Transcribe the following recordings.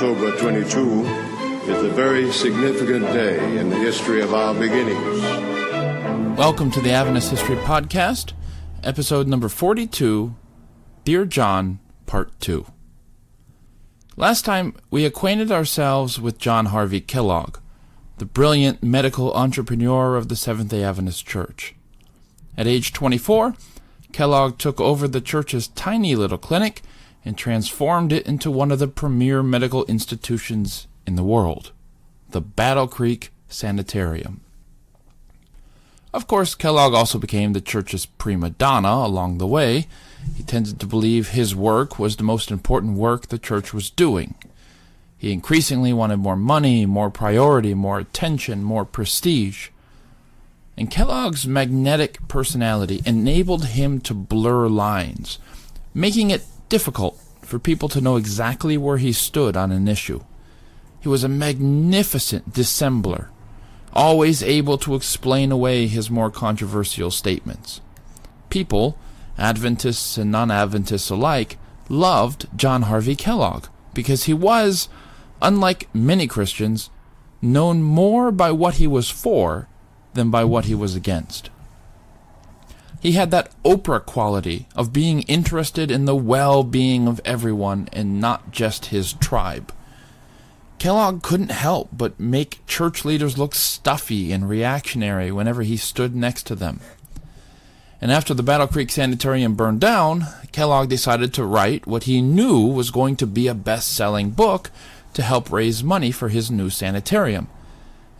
October 22 is a very significant day in the history of our beginnings. Welcome to the Adventist History Podcast, episode number 42, Dear John, Part 2. Last time, we acquainted ourselves with John Harvey Kellogg, the brilliant medical entrepreneur of the Seventh-day Adventist Church. At age 24, Kellogg took over the church's tiny little clinic and transformed it into one of the premier medical institutions in the world, the Battle Creek Sanitarium. Of course, Kellogg also became the church's prima donna along the way. He tended to believe his work was the most important work the church was doing. He increasingly wanted more money, more priority, more attention, more prestige. And Kellogg's magnetic personality enabled him to blur lines, making it difficult for people to know exactly where he stood on an issue. He was a magnificent dissembler, always able to explain away his more controversial statements. People, Adventists and non-Adventists alike, loved John Harvey Kellogg because he was, unlike many Christians, known more by what he was for than by what he was against. He had that Oprah quality of being interested in the well-being of everyone and not just his tribe. Kellogg couldn't help but make church leaders look stuffy and reactionary whenever he stood next to them. And after the Battle Creek Sanitarium burned down, Kellogg decided to write what he knew was going to be a best-selling book to help raise money for his new sanitarium.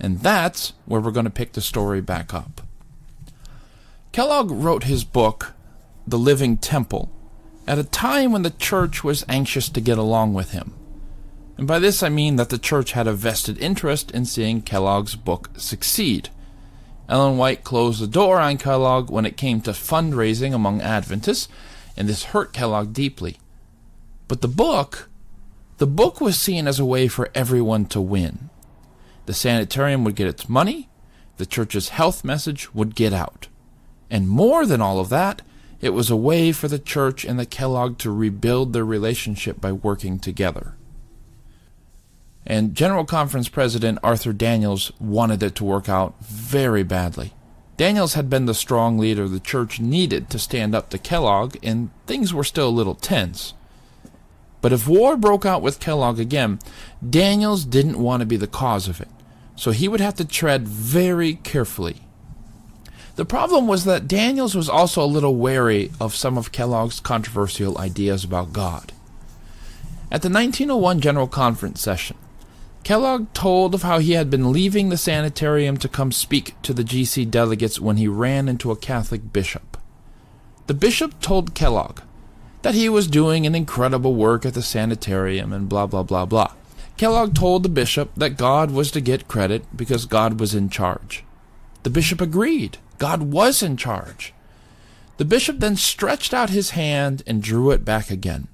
And that's where we're going to pick the story back up. Kellogg wrote his book, The Living Temple, at a time when the church was anxious to get along with him. And by this I mean that the church had a vested interest in seeing Kellogg's book succeed. Ellen White closed the door on Kellogg when it came to fundraising among Adventists, and this hurt Kellogg deeply. But the book was seen as a way for everyone to win. The sanitarium would get its money, the church's health message would get out. And more than all of that, it was a way for the church and the Kellogg to rebuild their relationship by working together. And General Conference President Arthur Daniels wanted it to work out very badly. Daniels had been the strong leader the church needed to stand up to Kellogg, and things were still a little tense. But if war broke out with Kellogg again, Daniels didn't want to be the cause of it, so he would have to tread very carefully. The problem was that Daniels was also a little wary of some of Kellogg's controversial ideas about God. At the 1901 General Conference session, Kellogg told of how he had been leaving the sanitarium to come speak to the GC delegates when he ran into a Catholic bishop. The bishop told Kellogg that he was doing an incredible work at the sanitarium and blah blah blah blah. Kellogg told the bishop that God was to get credit because God was in charge. The bishop agreed. God was in charge. The bishop then stretched out his hand and drew it back again,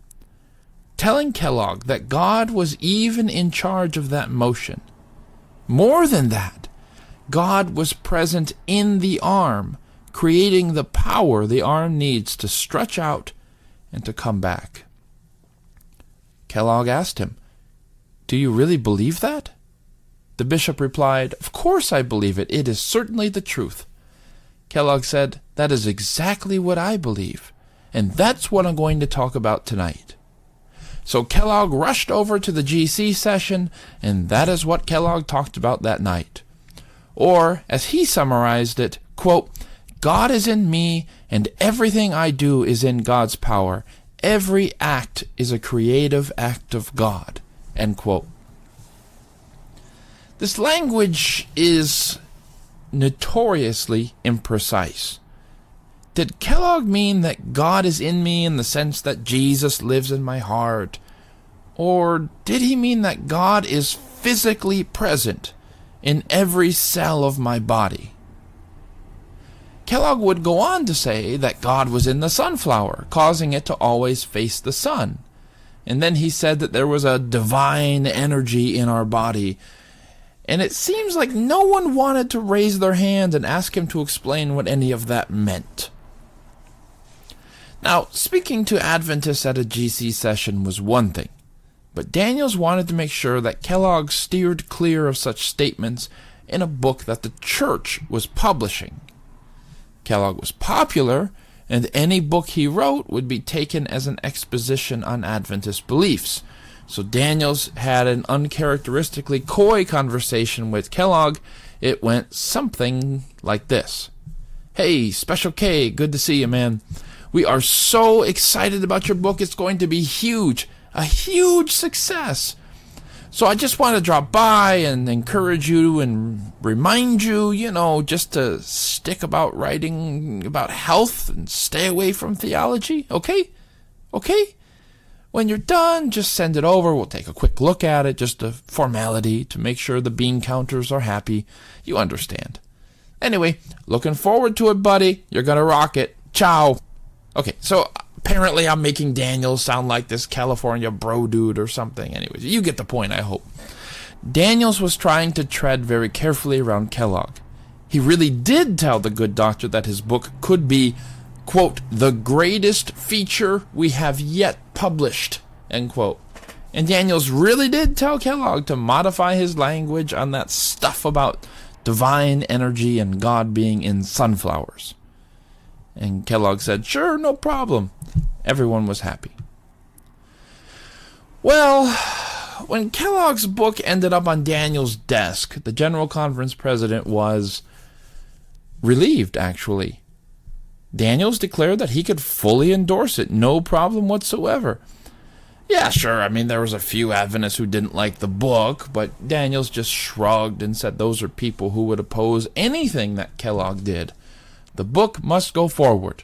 telling Kellogg that God was even in charge of that motion. More than that, God was present in the arm, creating the power the arm needs to stretch out and to come back. Kellogg asked him, "Do you really believe that?" The bishop replied, "Of course I believe it. It is certainly the truth." Kellogg said, "That is exactly what I believe, and that's what I'm going to talk about tonight." So Kellogg rushed over to the GC session, and that is what Kellogg talked about that night. Or, as he summarized it, quote, "God is in me, and everything I do is in God's power. Every act is a creative act of God." End quote. This language is notoriously imprecise. Did Kellogg mean that God is in me in the sense that Jesus lives in my heart? Or did he mean that God is physically present in every cell of my body? Kellogg would go on to say that God was in the sunflower, causing it to always face the sun. And then he said that there was a divine energy in our body. And it seems like no one wanted to raise their hand and ask him to explain what any of that meant. Now, speaking to Adventists at a GC session was one thing, But Daniels wanted to make sure that Kellogg steered clear of such statements in a book that the church was publishing. Kellogg was popular, and any book he wrote would be taken as an exposition on Adventist beliefs. So Daniels had an uncharacteristically coy conversation with Kellogg. It went something like this. "Hey, Special K, good to see you, man. We are so excited about your book. It's going to be huge, a huge success. So I just want to drop by and encourage you and remind you, just to stick about writing about health and stay away from theology, okay? Okay? When you're done, just send it over. We'll take a quick look at it, just a formality to make sure the bean counters are happy. You understand. Anyway, looking forward to it, buddy. You're going to rock it. Ciao." Okay, so apparently I'm making Daniels sound like this California bro dude or something. Anyways, you get the point, I hope. Daniels was trying to tread very carefully around Kellogg. He really did tell the good doctor that his book could be, quote, "the greatest feature we have yet published," end quote. And Daniels really did tell Kellogg to modify his language on that stuff about divine energy and God being in sunflowers. And Kellogg said, "Sure, no problem." Everyone was happy. Well, when Kellogg's book ended up on Daniels' desk, the General Conference president was relieved, actually. Daniels declared that he could fully endorse it, no problem whatsoever. Yeah, sure, there was a few Adventists who didn't like the book, but Daniels just shrugged and said those are people who would oppose anything that Kellogg did. The book must go forward.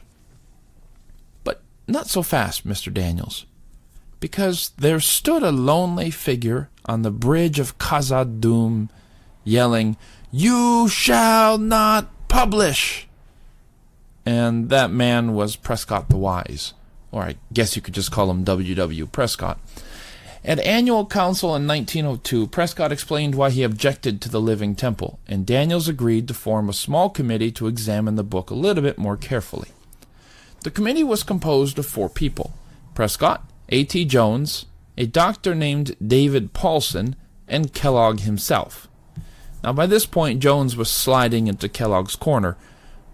But not so fast, Mr. Daniels, because there stood a lonely figure on the bridge of Khazad-dûm yelling, "You shall not publish!" And that man was Prescott the Wise, or I guess you could just call him W.W. Prescott. At annual council in 1902, Prescott explained why he objected to the living temple, and Daniels agreed to form a small committee to examine the book a little bit more carefully. The committee was composed of 4 people: Prescott, A.T. Jones, a doctor named David Paulson, and Kellogg himself. Now, by this point, Jones was sliding into Kellogg's corner,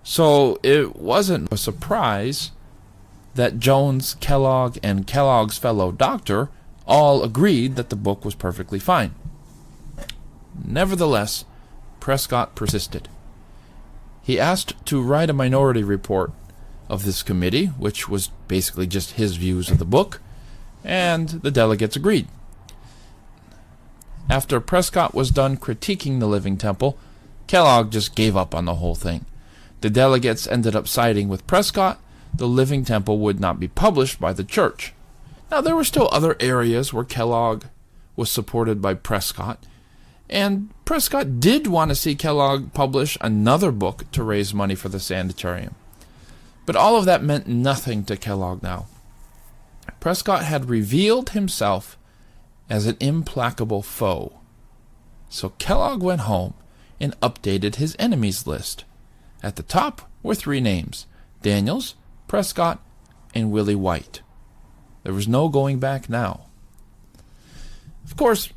so it wasn't a surprise that Jones, Kellogg, and Kellogg's fellow doctor all agreed that the book was perfectly fine. Nevertheless, Prescott persisted. He asked to write a minority report of this committee, which was basically just his views of the book, and the delegates agreed. After Prescott was done critiquing the Living Temple, Kellogg just gave up on the whole thing. The delegates ended up siding with Prescott. The Living Temple would not be published by the church. Now, there were still other areas where Kellogg was supported by Prescott, and Prescott did want to see Kellogg publish another book to raise money for the sanitarium. But all of that meant nothing to Kellogg now. Prescott had revealed himself as an implacable foe. So Kellogg went home and updated his enemies list. At the top were 3 names: Daniels, Prescott, and Willie White. There was no going back now. Of course,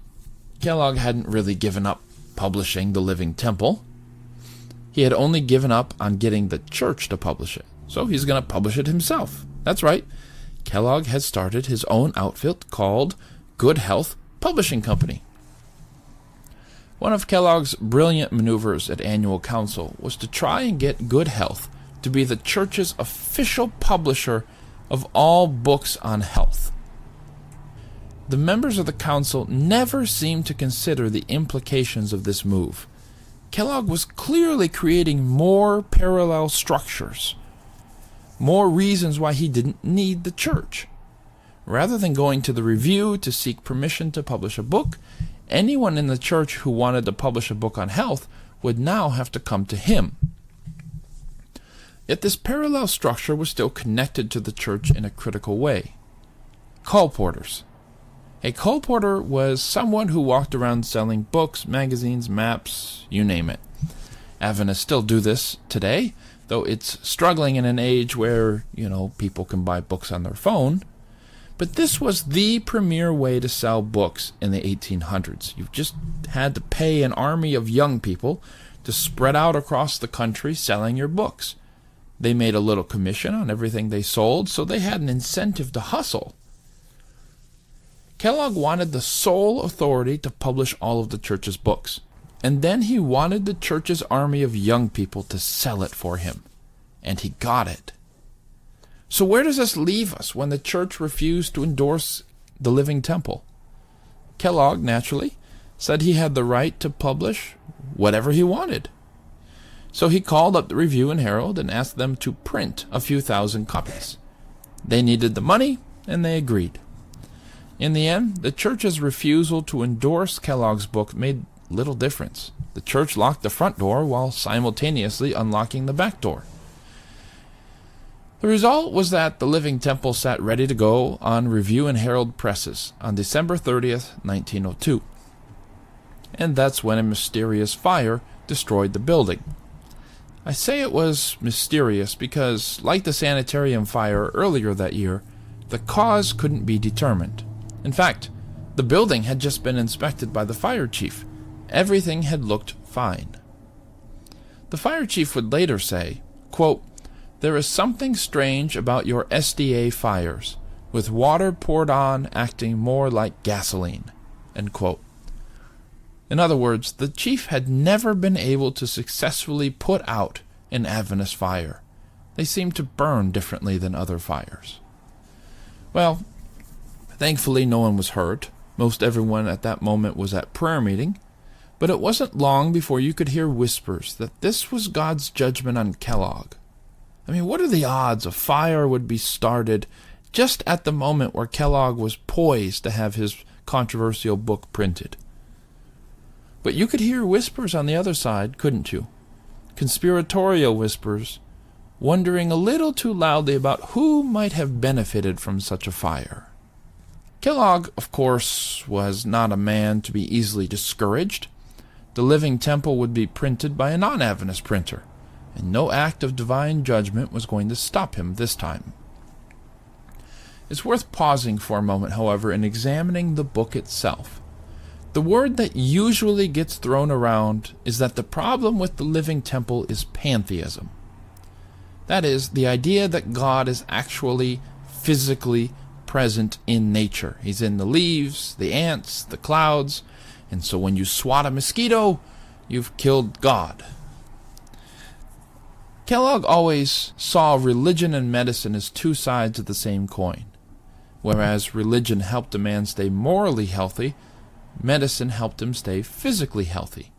Kellogg hadn't really given up publishing The Living Temple. He had only given up on getting the church to publish it, so he's going to publish it himself. That's right. Kellogg had started his own outfit called Good Health Publishing Company. One of Kellogg's brilliant maneuvers at annual council was to try and get Good Health to be the church's official publisher of all books on health. The members of the council never seemed to consider the implications of this move. Kellogg was clearly creating more parallel structures, more reasons why he didn't need the church. Rather than going to the review to seek permission to publish a book, anyone in the church who wanted to publish a book on health would now have to come to him. Yet this parallel structure was still connected to the church in a critical way. Colporteurs. A colporteur was someone who walked around selling books, magazines, maps, you name it. Adventists still do this today, though it's struggling in an age where, people can buy books on their phone. But this was the premier way to sell books in the 1800s. You just had to pay an army of young people to spread out across the country selling your books. They made a little commission on everything they sold, so they had an incentive to hustle. Kellogg wanted the sole authority to publish all of the church's books, and then he wanted the church's army of young people to sell it for him, and he got it. So where does this leave us when the church refused to endorse the Living Temple? Kellogg, naturally, said he had the right to publish whatever he wanted. So he called up the Review and Herald and asked them to print a few thousand copies. They needed the money, and they agreed. In the end, the church's refusal to endorse Kellogg's book made little difference. The church locked the front door while simultaneously unlocking the back door. The result was that the Living Temple sat ready to go on Review and Herald presses on December 30th, 1902. And that's when a mysterious fire destroyed the building. I say it was mysterious because, like the sanitarium fire earlier that year, the cause couldn't be determined. In fact, the building had just been inspected by the fire chief. Everything had looked fine. The fire chief would later say, quote, "There is something strange about your SDA fires, with water poured on acting more like gasoline." End quote. In other words, the chief had never been able to successfully put out an Adventist fire. They seemed to burn differently than other fires. Well, thankfully no one was hurt. Most everyone at that moment was at prayer meeting. But it wasn't long before you could hear whispers that this was God's judgment on Kellogg. I mean, what are the odds a fire would be started just at the moment where Kellogg was poised to have his controversial book printed? But you could hear whispers on the other side, couldn't you? Conspiratorial whispers, wondering a little too loudly about who might have benefited from such a fire. Kellogg, of course, was not a man to be easily discouraged. The Living Temple would be printed by a non-Adventist printer, and no act of divine judgment was going to stop him this time. It's worth pausing for a moment, however, and examining the book itself. The word that usually gets thrown around is that the problem with the Living Temple is pantheism. That is, the idea that God is actually physically present in nature. He's in the leaves, the ants, the clouds, and so when you swat a mosquito, you've killed God. Kellogg always saw religion and medicine as two sides of the same coin. Whereas religion helped a man stay morally healthy, medicine helped him stay physically healthy.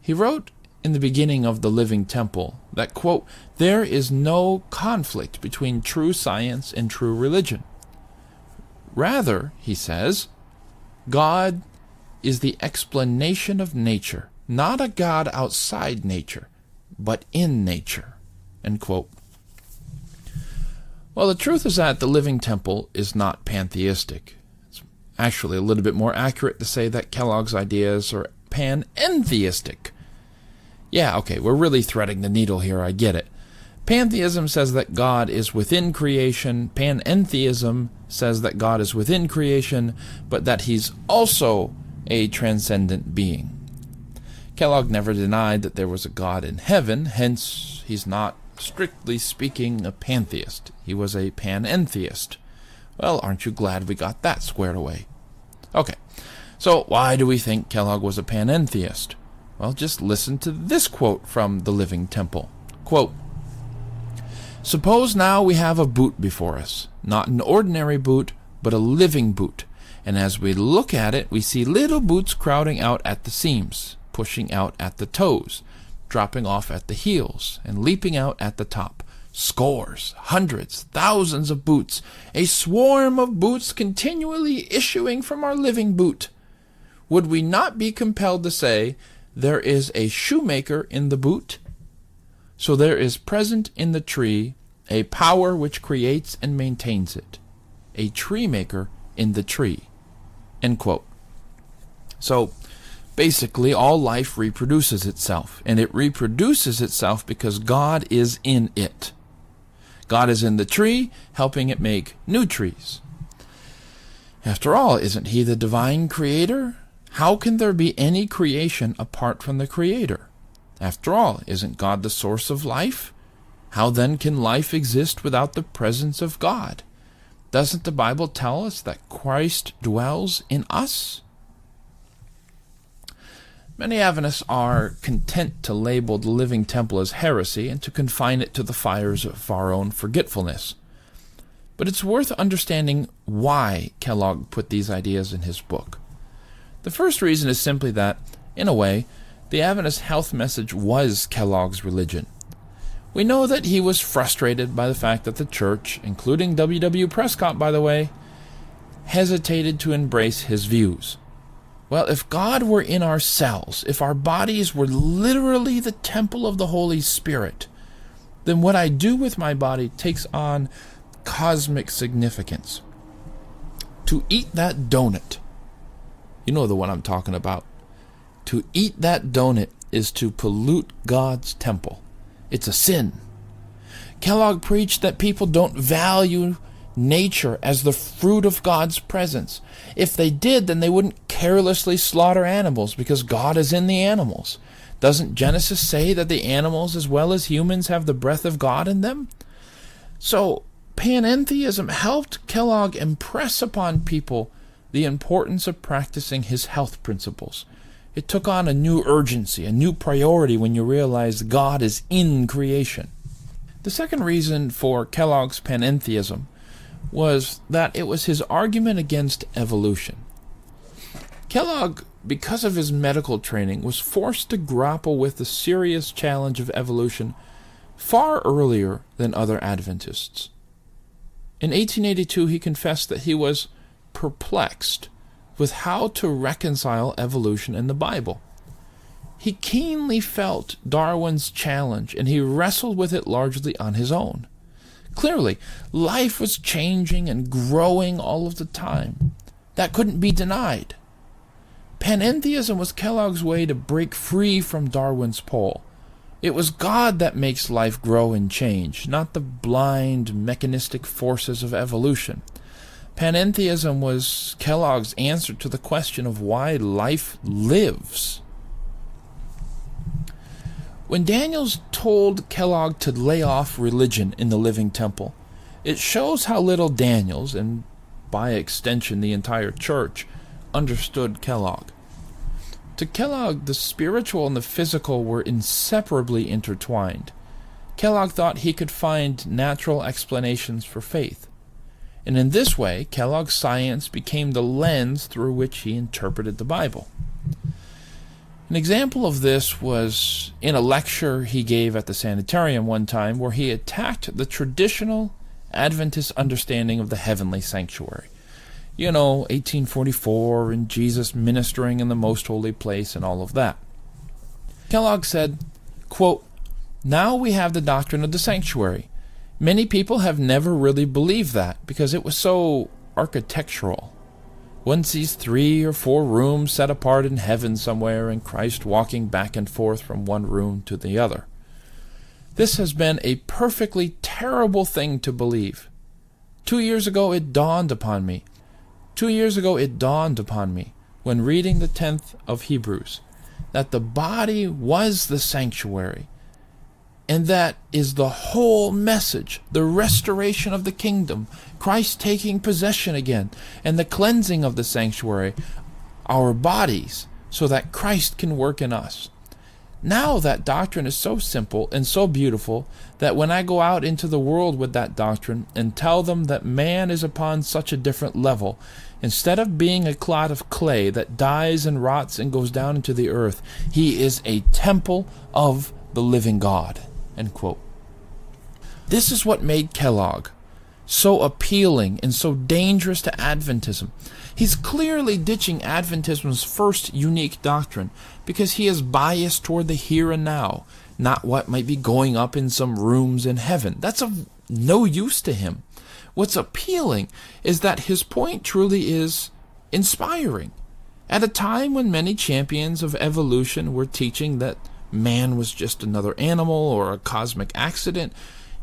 He wrote in the beginning of the Living Temple that, quote, "There is no conflict between true science and true religion. Rather," he says, "God is the explanation of nature, not a God outside nature, but in nature." End quote. Well, the truth is that the Living Temple is not pantheistic. It's actually a little bit more accurate to say that Kellogg's ideas are panentheistic. Yeah, okay, we're really threading the needle here, I get it. Pantheism says that God is within creation. Panentheism says that God is within creation, but that he's also a transcendent being. Kellogg never denied that there was a God in heaven, hence he's not, strictly speaking, a pantheist. He was a panentheist. Well, aren't you glad we got that squared away? Okay, so why do we think Kellogg was a panentheist? Well, just listen to this quote from the Living Temple. Quote, "Suppose now we have a boot before us, not an ordinary boot, but a living boot. And as we look at it, we see little boots crowding out at the seams, pushing out at the toes, dropping off at the heels, and leaping out at the top. Scores, hundreds, thousands of boots, a swarm of boots continually issuing from our living boot. Would we not be compelled to say, there is a shoemaker in the boot? So there is present in the tree a power which creates and maintains it, a tree maker in the tree." End quote. So, basically, all life reproduces itself, and it reproduces itself because God is in it. God is in the tree, helping it make new trees. After all, isn't he the divine creator? How can there be any creation apart from the Creator? After all, isn't God the source of life? How then can life exist without the presence of God? Doesn't the Bible tell us that Christ dwells in us? Many Adventists are content to label the living temple as heresy and to confine it to the fires of our own forgetfulness. But it's worth understanding why Kellogg put these ideas in his book. The first reason is simply that, in a way, the Adventist health message was Kellogg's religion. We know that he was frustrated by the fact that the church, including W. Prescott, by the way, hesitated to embrace his views. Well, if God were in our cells, if our bodies were literally the temple of the Holy Spirit, then what I do with my body takes on cosmic significance. To eat that donut, you know the one I'm talking about. To eat that donut is to pollute God's temple. It's a sin. Kellogg preached that people don't value nature as the fruit of God's presence. If they did, then they wouldn't carelessly slaughter animals because God is in the animals. Doesn't Genesis say that the animals as well as humans have the breath of God in them? So, panentheism helped Kellogg impress upon people the importance of practicing his health principles. It took on a new urgency, a new priority when you realize God is in creation. The second reason for Kellogg's panentheism was that it was his argument against evolution. Kellogg, because of his medical training, was forced to grapple with the serious challenge of evolution far earlier than other Adventists. In 1882, he confessed that he was perplexed with how to reconcile evolution in the Bible. He keenly felt Darwin's challenge, and he wrestled with it largely on his own. Clearly, life was changing and growing all of the time. That couldn't be denied. Panentheism was Kellogg's way to break free from Darwin's pole. It was God that makes life grow and change, not the blind, mechanistic forces of evolution. Panentheism was Kellogg's answer to the question of why life lives. When Daniels told Kellogg to lay off religion in the living temple, it shows how little Daniels, and by extension the entire church, understood Kellogg. To Kellogg, the spiritual and the physical were inseparably intertwined. Kellogg thought he could find natural explanations for faith. And in this way, Kellogg's science became the lens through which he interpreted the Bible. An example of this was in a lecture he gave at the sanitarium one time, where he attacked the traditional Adventist understanding of the heavenly sanctuary. 1844 and Jesus ministering in the most holy place and all of that. Kellogg said, quote, "Now we have the doctrine of the sanctuary. Many people have never really believed that because it was so architectural. One sees 3 or 4 rooms set apart in heaven somewhere and Christ walking back and forth from one room to the other. This has been a perfectly terrible thing to believe. 2 years ago it dawned upon me. 2 years ago it dawned upon me, when reading the 10th of Hebrews, that the body was the sanctuary. And that is the whole message, the restoration of the kingdom, Christ taking possession again, and the cleansing of the sanctuary, our bodies, so that Christ can work in us. Now that doctrine is so simple and so beautiful that when I go out into the world with that doctrine and tell them that man is upon such a different level, instead of being a clod of clay that dies and rots and goes down into the earth, he is a temple of the living God." End quote. This is what made Kellogg so appealing and so dangerous to Adventism. He's clearly ditching Adventism's first unique doctrine because he is biased toward the here and now, not what might be going up in some rooms in heaven. That's of no use to him. What's appealing is that his point truly is inspiring. At a time when many champions of evolution were teaching that man was just another animal or a cosmic accident,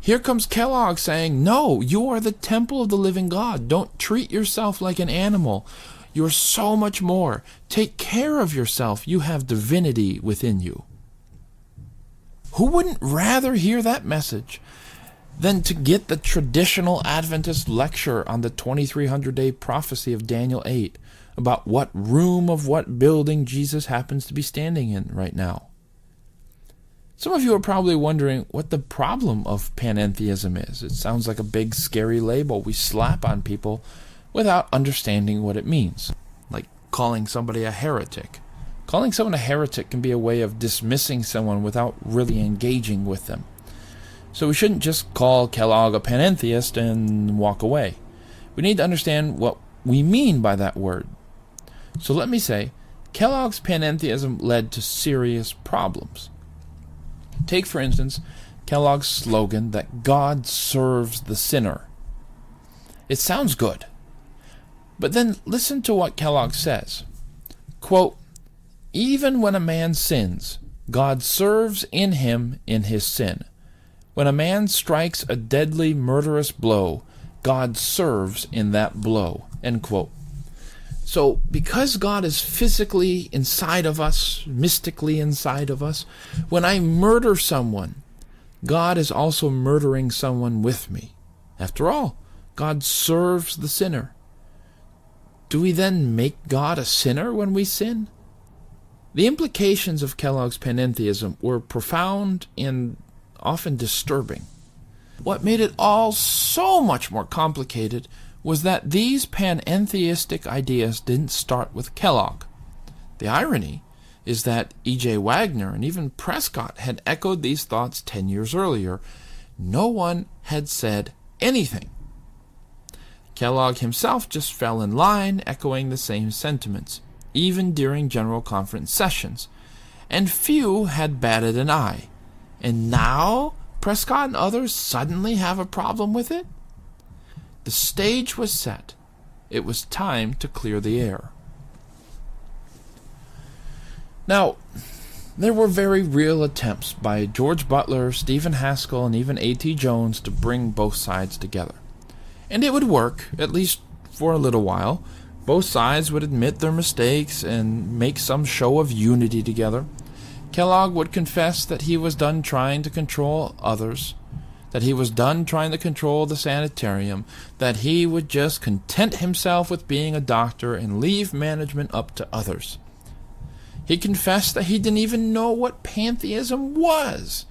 Here comes Kellogg saying, no, you are the temple of the living God. Don't treat yourself like an animal. You're so much more. Take care of yourself. You have divinity within you. Who wouldn't rather hear that message than to get the traditional Adventist lecture on the 2300-day prophecy of Daniel 8 about what room of what building Jesus happens to be standing in right now? Some of you are probably wondering what the problem of panentheism is. It sounds like a big, scary label we slap on people without understanding what it means, like calling somebody a heretic. Calling someone a heretic can be a way of dismissing someone without really engaging with them. So we shouldn't just call Kellogg a panentheist and walk away. We need to understand what we mean by that word. So let me say, Kellogg's panentheism led to serious problems. Take, for instance, Kellogg's slogan that God serves the sinner. It sounds good. But then listen to what Kellogg says. Quote, even when a man sins, God serves in him in his sin. When a man strikes a deadly, murderous blow, God serves in that blow. End quote. So, because God is physically inside of us, mystically inside of us, when I murder someone, God is also murdering someone with me. After all, God serves the sinner. Do we then make God a sinner when we sin? The implications of Kellogg's panentheism were profound and often disturbing. What made it all so much more complicated was that these panentheistic ideas didn't start with Kellogg. The irony is that E.J. Wagner and even Prescott had echoed these thoughts 10 years earlier. No one had said anything. Kellogg himself just fell in line, echoing the same sentiments, even during General Conference sessions, and few had batted an eye. And now Prescott and others suddenly have a problem with it? The stage was set. It was time to clear the air. Now, there were very real attempts by George Butler, Stephen Haskell, and even A.T. Jones to bring both sides together. And it would work, at least for a little while. Both sides would admit their mistakes and make some show of unity together. Kellogg would confess that he was done trying to control others, that he was done trying to control the sanitarium, that he would just content himself with being a doctor and leave management up to others. He confessed that he didn't even know what pantheism was.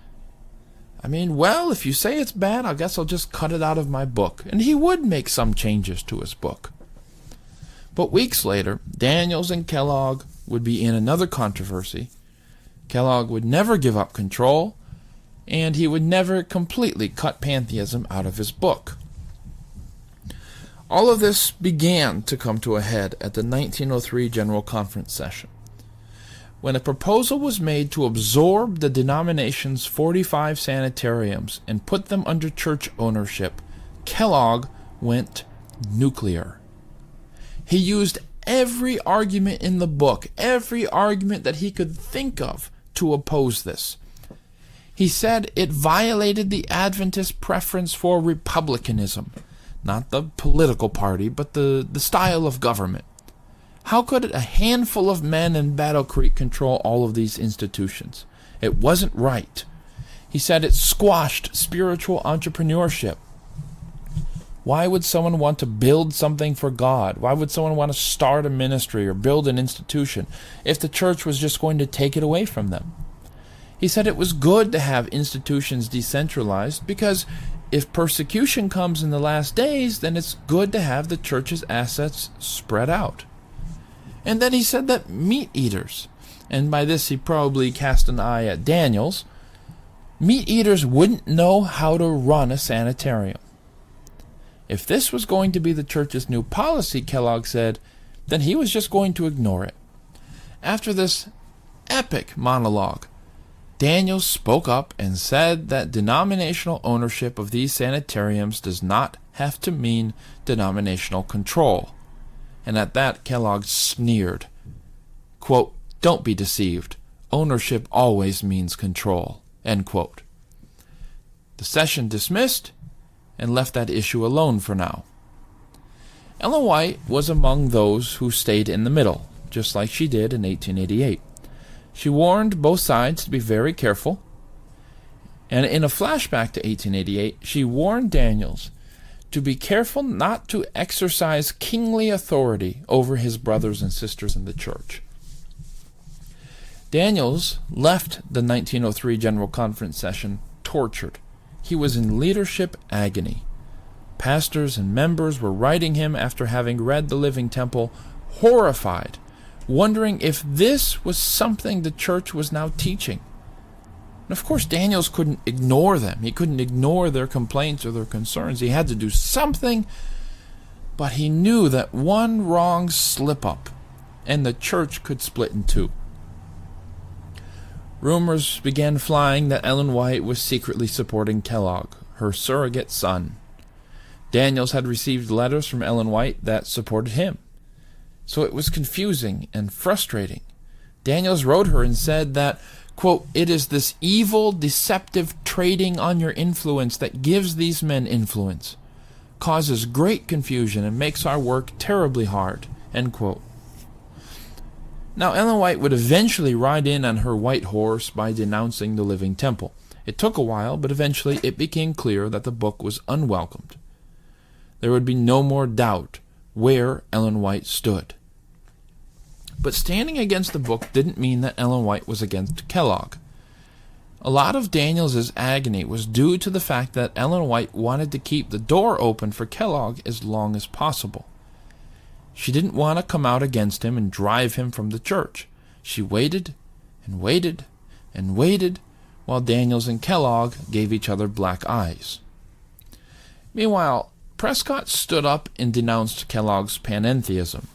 I mean, well, if you say it's bad, I guess I'll just cut it out of my book. And he would make some changes to his book. But weeks later, Daniels and Kellogg would be in another controversy. Kellogg would never give up control, and he would never completely cut pantheism out of his book. All of this began to come to a head at the 1903 General Conference session, when a proposal was made to absorb the denomination's 45 sanitariums and put them under church ownership. Kellogg went nuclear. He used every argument in the book, every argument that he could think of to oppose this. He said it violated the Adventist preference for republicanism, not the political party, but the style of government. How could a handful of men in Battle Creek control all of these institutions? It wasn't right. He said it squashed spiritual entrepreneurship. Why would someone want to build something for God? Why would someone want to start a ministry or build an institution if the church was just going to take it away from them? He said it was good to have institutions decentralized because if persecution comes in the last days, then it's good to have the church's assets spread out. And then he said that meat eaters, and by this he probably cast an eye at Daniels, meat eaters wouldn't know how to run a sanitarium. If this was going to be the church's new policy, Kellogg said, then he was just going to ignore it. After this epic monologue, Daniels spoke up and said that denominational ownership of these sanitariums does not have to mean denominational control. And at that, Kellogg sneered. Quote, "Don't be deceived. Ownership always means control." End quote. The session dismissed and left that issue alone for now. Ellen White was among those who stayed in the middle, just like she did in 1888. She warned both sides to be very careful, and in a flashback to 1888, she warned Daniels to be careful not to exercise kingly authority over his brothers and sisters in the church. Daniels left the 1903 General Conference session tortured. He was in leadership agony. Pastors and members were writing him after having read The Living Temple, horrified, wondering if this was something the church was now teaching. And of course, Daniels couldn't ignore them. He couldn't ignore their complaints or their concerns. He had to do something, but he knew that one wrong slip-up and the church could split in two. Rumors began flying that Ellen White was secretly supporting Kellogg, her surrogate son. Daniels had received letters from Ellen White that supported him. So it was confusing and frustrating. Daniels wrote her and said that, quote, "It is this evil, deceptive trading on your influence that gives these men influence, causes great confusion, and makes our work terribly hard," end quote. Now, Ellen White would eventually ride in on her white horse by denouncing the Living Temple. It took a while, but eventually it became clear that the book was unwelcomed. There would be no more doubt where Ellen White stood. But standing against the book didn't mean that Ellen White was against Kellogg. A lot of Daniels' agony was due to the fact that Ellen White wanted to keep the door open for Kellogg as long as possible. She didn't want to come out against him and drive him from the church. She waited and waited and waited while Daniels and Kellogg gave each other black eyes. Meanwhile, Prescott stood up and denounced Kellogg's panentheism.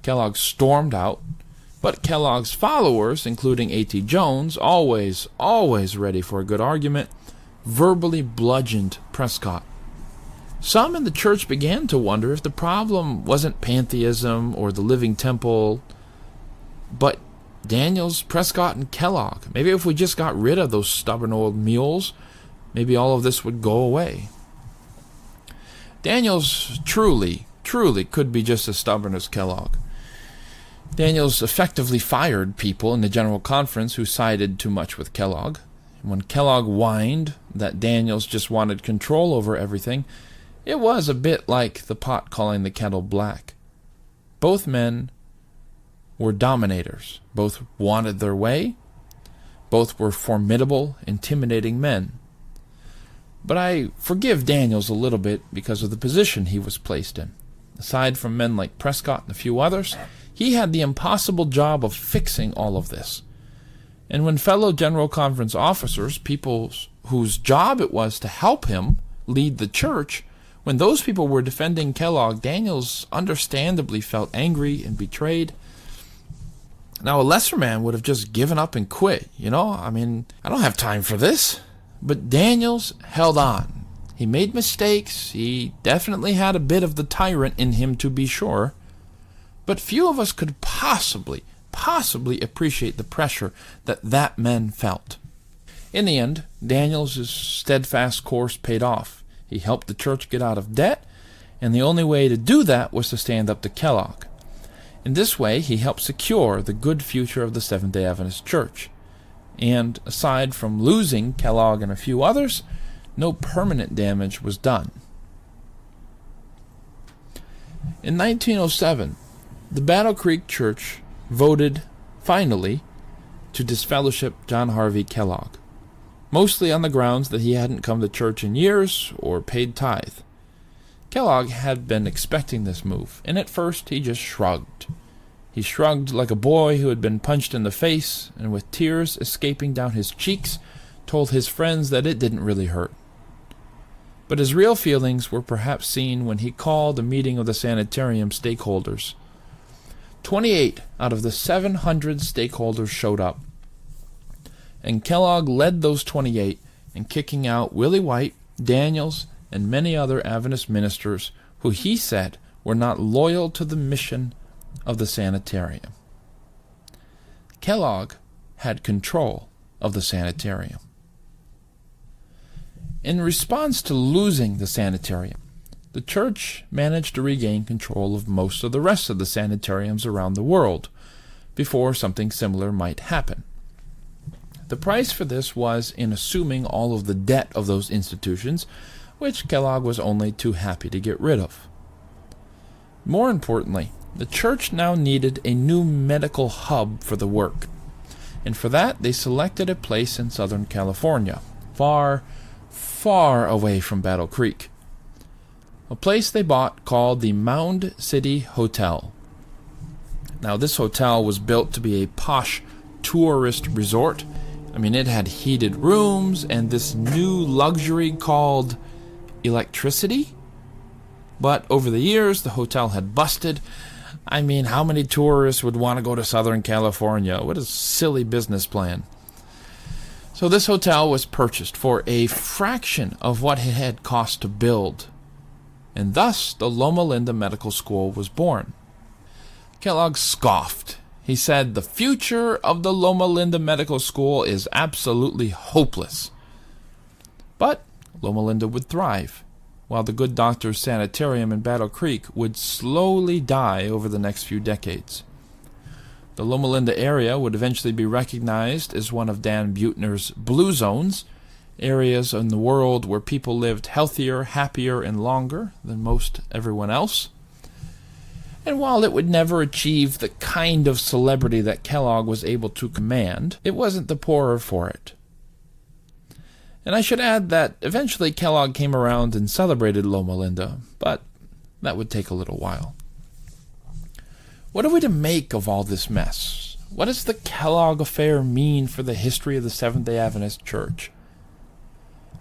Kellogg stormed out, but Kellogg's followers, including A.T. Jones, always ready for a good argument, verbally bludgeoned Prescott. Some in the church began to wonder if the problem wasn't pantheism or the Living Temple, but Daniels, Prescott, and Kellogg. Maybe if we just got rid of those stubborn old mules, maybe all of this would go away. Daniels truly could be just as stubborn as Kellogg. Daniels effectively fired people in the General Conference who sided too much with Kellogg. When Kellogg whined that Daniels just wanted control over everything, it was a bit like the pot calling the kettle black. Both men were dominators. Both wanted their way. Both were formidable, intimidating men. But I forgive Daniels a little bit because of the position he was placed in. Aside from men like Prescott and a few others, he had the impossible job of fixing all of this. And when fellow General Conference officers, people whose job it was to help him lead the church, when those people were defending Kellogg, Daniels understandably felt angry and betrayed. Now, a lesser man would have just given up and quit. I don't have time for this. But Daniels held on. He made mistakes. He definitely had a bit of the tyrant in him, to be sure. But few of us could possibly appreciate the pressure that man felt. In the end, Daniels' steadfast course paid off. He helped the church get out of debt, and the only way to do that was to stand up to Kellogg. In this way, he helped secure the good future of the Seventh-day Adventist Church. And aside from losing Kellogg and a few others, no permanent damage was done. In 1907, the Battle Creek Church voted, finally, to disfellowship John Harvey Kellogg, mostly on the grounds that he hadn't come to church in years or paid tithe. Kellogg had been expecting this move, and at first he just shrugged. He shrugged like a boy who had been punched in the face, and with tears escaping down his cheeks, told his friends that it didn't really hurt. But his real feelings were perhaps seen when he called a meeting of the sanitarium stakeholders. 28 out of the 700 stakeholders showed up, and Kellogg led those 28 in kicking out Willie White, Daniels, and many other Adventist ministers who he said were not loyal to the mission of the sanitarium. Kellogg had control of the sanitarium. In response to losing the sanitarium, the church managed to regain control of most of the rest of the sanitariums around the world before something similar might happen. The price for this was in assuming all of the debt of those institutions, which Kellogg was only too happy to get rid of. More importantly, the church now needed a new medical hub for the work, and for that they selected a place in Southern California, far, far away from Battle Creek. A place they bought called the Mound City Hotel. Now, this hotel was built to be a posh tourist resort. It had heated rooms and this new luxury called electricity. But over the years, the hotel had busted. How many tourists would want to go to Southern California? What a silly business plan. So this hotel was purchased for a fraction of what it had cost to build. And thus, the Loma Linda Medical School was born. Kellogg scoffed. He said, "The future of the Loma Linda Medical School is absolutely hopeless." But Loma Linda would thrive, while the Good Doctor's Sanitarium in Battle Creek would slowly die over the next few decades. The Loma Linda area would eventually be recognized as one of Dan Buettner's blue zones, areas in the world where people lived healthier, happier, and longer than most everyone else. And while it would never achieve the kind of celebrity that Kellogg was able to command, it wasn't the poorer for it. And I should add that eventually Kellogg came around and celebrated Loma Linda, but that would take a little while. What are we to make of all this mess? What does the Kellogg affair mean for the history of the Seventh-day Adventist Church?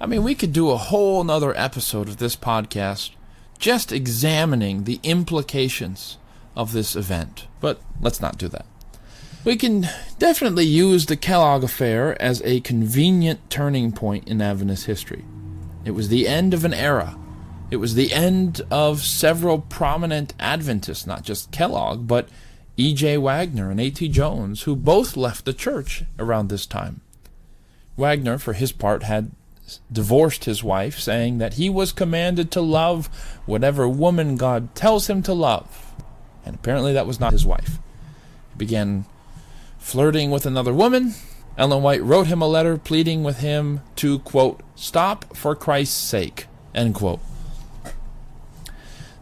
We could do a whole nother episode of this podcast just examining the implications of this event, but let's not do that. We can definitely use the Kellogg affair as a convenient turning point in Adventist history. It was the end of an era. It was the end of several prominent Adventists, not just Kellogg, but E.J. Wagner and A.T. Jones, who both left the church around this time. Wagner, for his part, had divorced his wife, saying that he was commanded to love whatever woman God tells him to love. And apparently that was not his wife. He began flirting with another woman. Ellen White wrote him a letter pleading with him to, quote, "stop for Christ's sake," end quote.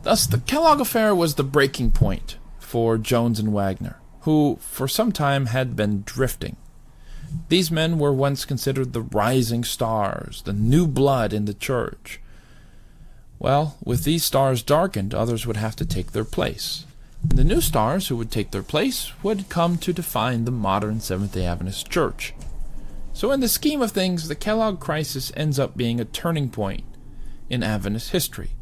Thus, the Kellogg affair was the breaking point for Jones and Wagner, who for some time had been drifting. These men were once considered the rising stars, the new blood in the church. Well, with these stars darkened, others would have to take their place. And the new stars who would take their place would come to define the modern Seventh-day Adventist Church. So in the scheme of things, the Kellogg crisis ends up being a turning point in Adventist history,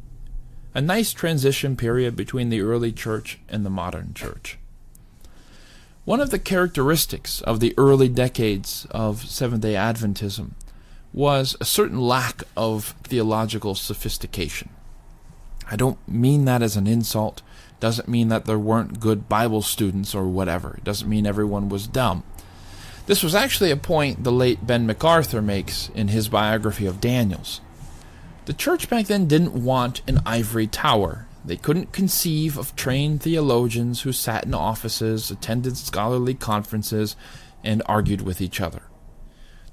a nice transition period between the early church and the modern church. One of the characteristics of the early decades of Seventh-day Adventism was a certain lack of theological sophistication. I don't mean that as an insult. It doesn't mean that there weren't good Bible students or whatever. It doesn't mean everyone was dumb. This was actually a point the late Ben MacArthur makes in his biography of Daniels. The church back then didn't want an ivory tower. They couldn't conceive of trained theologians who sat in offices, attended scholarly conferences, and argued with each other.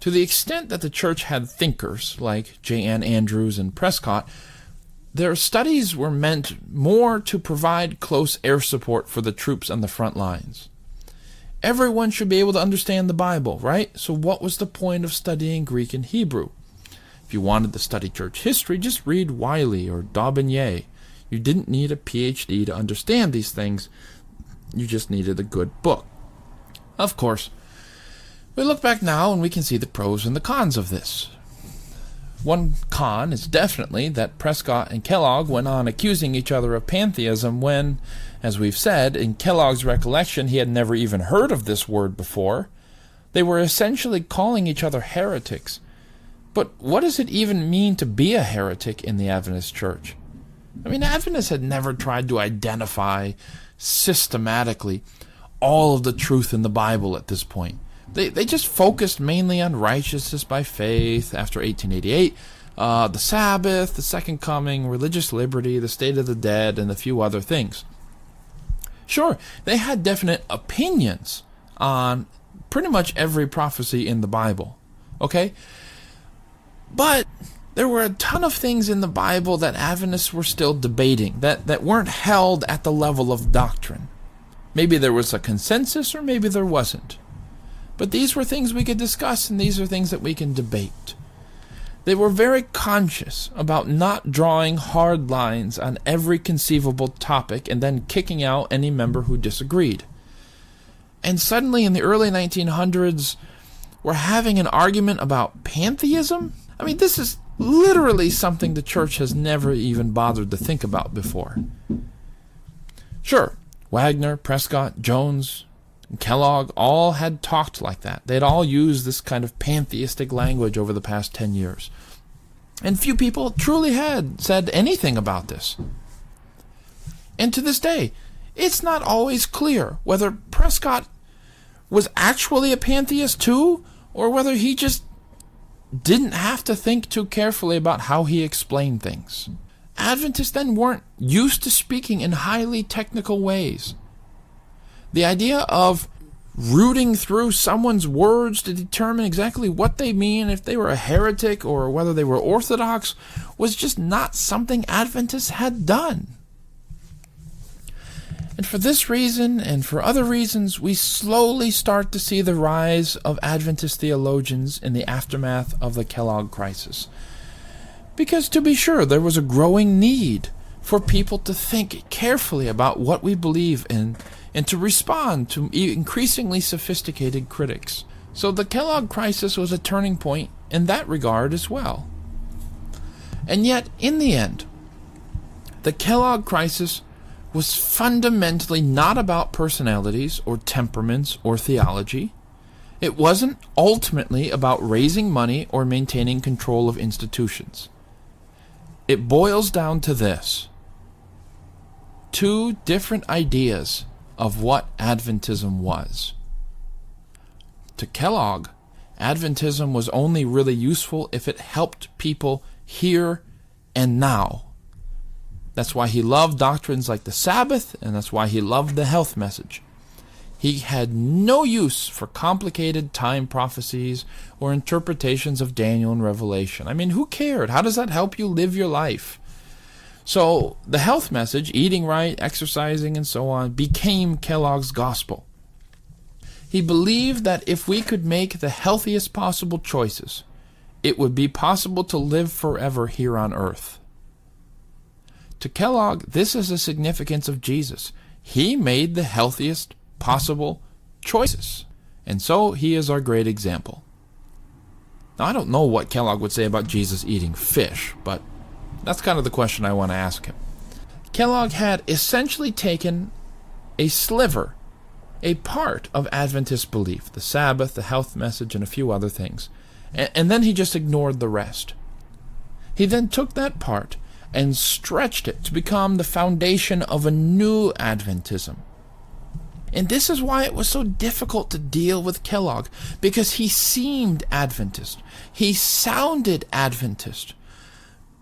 To the extent that the church had thinkers like J. Ann Andrews and Prescott, their studies were meant more to provide close air support for the troops on the front lines. Everyone should be able to understand the Bible, right? So what was the point of studying Greek and Hebrew? If you wanted to study church history, just read Wiley or Daubigny. You didn't need a PhD to understand these things. You just needed a good book. Of course, we look back now and we can see the pros and the cons of this. One con is definitely that Prescott and Kellogg went on accusing each other of pantheism when, as we've said, in Kellogg's recollection he had never even heard of this word before. They were essentially calling each other heretics. But what does it even mean to be a heretic in the Adventist Church? Adventists had never tried to identify systematically all of the truth in the Bible at this point. They just focused mainly on righteousness by faith after 1888, the Sabbath, the Second Coming, religious liberty, the state of the dead, and a few other things. Sure, they had definite opinions on pretty much every prophecy in the Bible, okay? But there were a ton of things in the Bible that Adventists were still debating, that weren't held at the level of doctrine. Maybe there was a consensus, or maybe there wasn't. But these were things we could discuss, and these are things that we can debate. They were very conscious about not drawing hard lines on every conceivable topic and then kicking out any member who disagreed. And suddenly in the early 1900s, we're having an argument about pantheism? I mean, this is literally something the church has never even bothered to think about before. Sure, Wagner, Prescott, Jones, and Kellogg all had talked like that. They'd all used this kind of pantheistic language over the past 10 years. And few people truly had said anything about this. And to this day, it's not always clear whether Prescott was actually a pantheist too, or whether he just didn't have to think too carefully about how he explained things. Adventists then weren't used to speaking in highly technical ways. The idea of rooting through someone's words to determine exactly what they mean, if they were a heretic or whether they were orthodox, was just not something Adventists had done. And for this reason, and for other reasons, we slowly start to see the rise of Adventist theologians in the aftermath of the Kellogg crisis. Because, to be sure, there was a growing need for people to think carefully about what we believe in and to respond to increasingly sophisticated critics. So the Kellogg crisis was a turning point in that regard as well. And yet, in the end, the Kellogg crisis was fundamentally not about personalities or temperaments or theology. It wasn't ultimately about raising money or maintaining control of institutions. It boils down to this: two different ideas of what Adventism was. To Kellogg, Adventism was only really useful if it helped people here and now. That's why he loved doctrines like the Sabbath, and that's why he loved the health message. He had no use for complicated time prophecies or interpretations of Daniel and Revelation. I mean, who cared? How does that help you live your life? So the health message, eating right, exercising, and so on, became Kellogg's gospel. He believed that if we could make the healthiest possible choices, it would be possible to live forever here on earth. To Kellogg, this is the significance of Jesus. He made the healthiest possible choices, and so he is our great example. Now, I don't know what Kellogg would say about Jesus eating fish, but that's kind of the question I want to ask him. Kellogg had essentially taken a sliver, a part of Adventist belief, the Sabbath, the health message, and a few other things, and then he just ignored the rest. He then took that part and stretched it to become the foundation of a new Adventism. And this is why it was so difficult to deal with Kellogg, because he seemed Adventist. He sounded Adventist.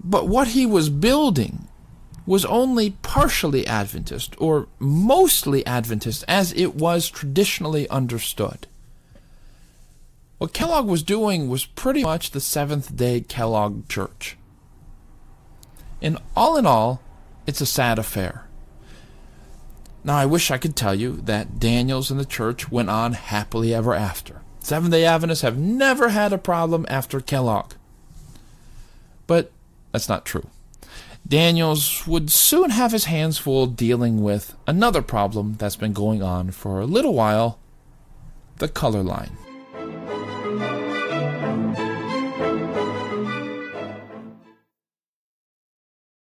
But what he was building was only partially Adventist, or mostly Adventist, as it was traditionally understood. What Kellogg was doing was pretty much the Seventh-day Kellogg Church. And all in all, it's a sad affair. Now, I wish I could tell you that Daniels and the church went on happily ever after. Seventh-day Adventists have never had a problem after Kellogg. But that's not true. Daniels would soon have his hands full dealing with another problem that's been going on for a little while: the color line.